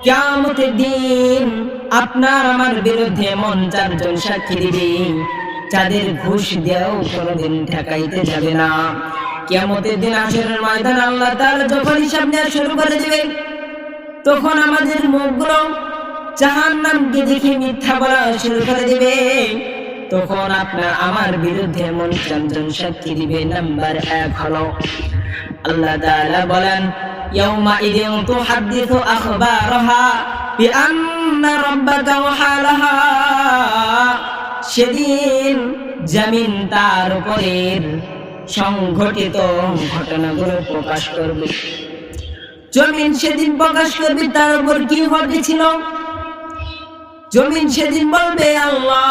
কিয়ামতের দিন আপনার আমার বিরুদ্ধে এমন চারজন সাক্ষী দিবে যাদের ঘুষ দেওয়াও কোনোদিন ঠেকাইতে যাবে না। কিয়ামতের দিন হাশরের ময়দানে আল্লাহ তাআলা যখন হিসাব নেওয়া শুরু করে দিবে, তখন আমাদের মুখগুলো জাহান্নামকে দেখে মিথ্যা বলা শুরু করে দিবে। তখন আপনার আমার বিরুদ্ধে এমন চারজন সাক্ষী দিবে। নাম্বার 1 হলো আল্লাহ তাআলা বলেন, ইয়াউমা ইদিন তুহাদ্দিসু আখবারাহা বিআন্না রাব্বাকা ওয়াহালাহা। সেদিন জমিন তার উপরের সংঘটিত ঘটনাগুলো প্রকাশ করবে। জমিন সেদিন প্রকাশ করবে তার উপর কি ঘটেছিল। জমিন সেদিন বলবে, আল্লাহ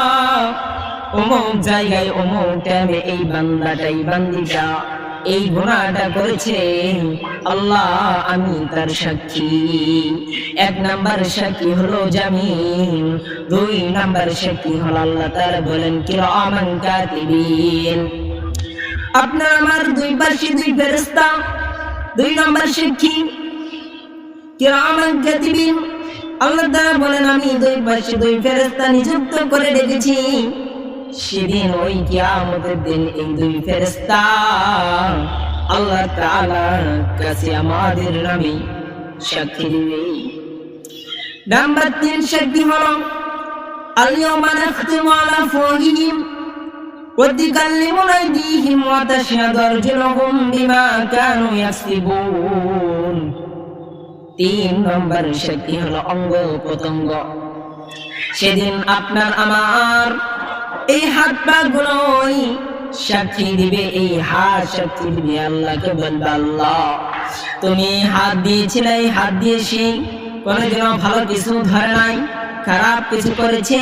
অমুক জায়গায় অমুক টাইমে এই বান্দাটাই বান্দিটা এই গুনাহটা করেছে, আল্লাহ আমি তার সাক্ষী। 1 নাম্বার সাক্ষী হলো জমিন, 2 নাম্বার সাক্ষী হলো আল্লাহ তাআলা বলেন কিরামান কাতিবিন। আপনার আমার 2 পাশে 2 ফেরেশতা, 2 নাম্বার সাক্ষী কিরামান কাতিবিন। আল্লাহ তাআলা বলেন আমি 2 পাশে 2 ফেরেশতা নিযুক্ত করে রেখেছি। সেদিন ওই কিয়ামতের দিন এই 2 ফেরেশতা আল্লাহ তাআলার কাছে আমাদের নামে সাক্ষী দিবে। নাম্বার 3 সাক্ষী হলো আল-ইয়াওমা নাখতিমু আলা আফওয়াহিহিম ওয়া তুকাল্লিমুনা আইদিহিম ওয়া তাশহাদু আরজুলুহুম বিমা কানু ইয়াকসিবুন। 3 নম্বর সাক্ষী হলো অঙ্গ প্রত্যঙ্গ। সেদিন আপনার আমার এই হাত পা গুলোই সাক্ষী দিবে। এই হাত সাক্ষী দিবে, আল্লাহকে বলবে, আল্লাহ তুমি হাত দিয়েছিলে, এই হাত দিয়েছি কোনোদিনও ভালো কিছু ধরে নাই, খারাপ কিছু করেছে।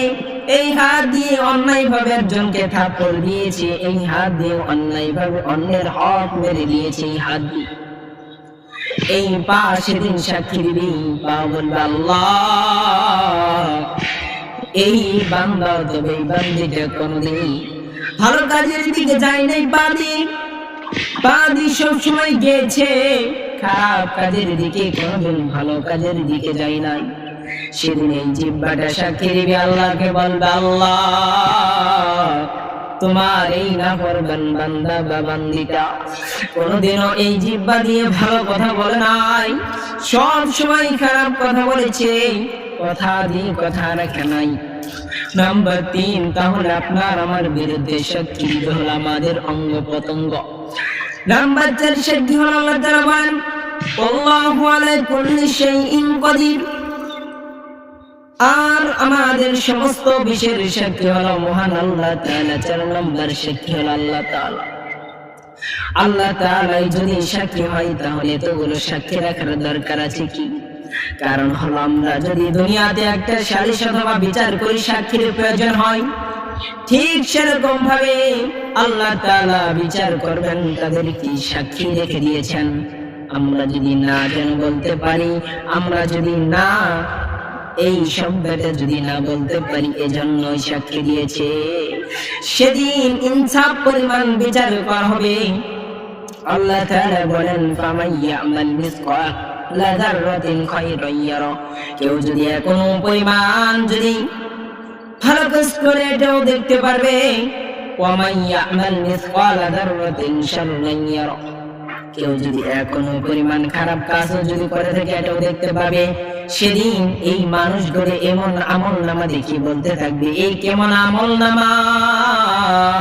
এই হাত দিয়ে অন্যায় ভাবে একজনকে থাপ্পড় দিয়েছে, এই হাত দিয়ে অন্যায় ভাবে অন্যের হক মেরে দিয়েছে। এই হাত দিয়ে এই পা সেদিন সাক্ষী দিবে। পা বলবে, আল্লাহ এই বান্দা তবে এই বান্দিটা কোনদিন ভালো কাজের দিকে যায় নাই। পা দিয়ে সবসময় গেছে খারাপ কাজের দিকে, কোনদিন ভালো কাজের দিকে যায় নাই। সেদিন এই জিহ্বাটা সাক্ষী দিবে, আল্লাহকে বলবে, আল্লাহ তোমার এই নাফরমান বান্দা বা বান্দিটা কোনদিনও এই জিহ্বা দিয়ে ভালো কথা বলে নাই, সব সময় খারাপ কথা বলেছে, কথা দিয়ে কথা রাখে নাই। নাম্বার 3 তাহলে আপনার আমার বিরুদ্ধে সাক্ষী হলো আমাদের অঙ্গ প্রত্যঙ্গ। নাম্বার 4 সাক্ষী হলো আল্লাহ তাআলা বলেন, আল্লাহু আলা কুল্লি শাইইন কাদির। আর আমাদের সমস্ত বিষয়ের সাক্ষী হলো মহান আল্লাহ তাআলা। 4 নম্বর সাক্ষী হলো আল্লাহ তাআলা। আল্লাহ তাআলাই যদি সাক্ষী হয় তাহলে এতগুলো সাক্ষী রাখার দরকার আছে কি? কারণ হলো আমরা যদি দুনিয়াতে একটা সালিশ অথবা বিচার করি সাক্ষীর প্রয়োজন হয়, ঠিক সেরকম ভাবে আল্লাহ তাআলা বিচার করবেন তাদের কি সাক্ষী রেখে দিয়েছেন। আমরা যদি না যেন বলতে পারি, আমরা যদি না এই শব্দটা যদি না বলতে পারি, এজন্যই সাক্ষী দিয়েছে। সেদিন ইনসাফ পরিমাণ বিচার করা হবে। আল্লাহ তাআলা বলেন, ফামাইয়ামাল মিসকালা যাররাতিন খায়রান ইয়ারা। কেউ যদি কোনো পরিমাণ যদি ভালো কাজ করে এটাও দেখতে পারবে। ওয়া মাইয়ামাল মিসকালা যাররাতিন শাররান ইয়ারা। কেউ যদি কোনো পরিমাণ খারাপ কাজও যদি করে থাকে এটাও দেখতে পাবে। সেদিন এই মানুষগুলো এমন আমল নামা দেখি বলতে থাকবে, এই কেমন আমল নামা।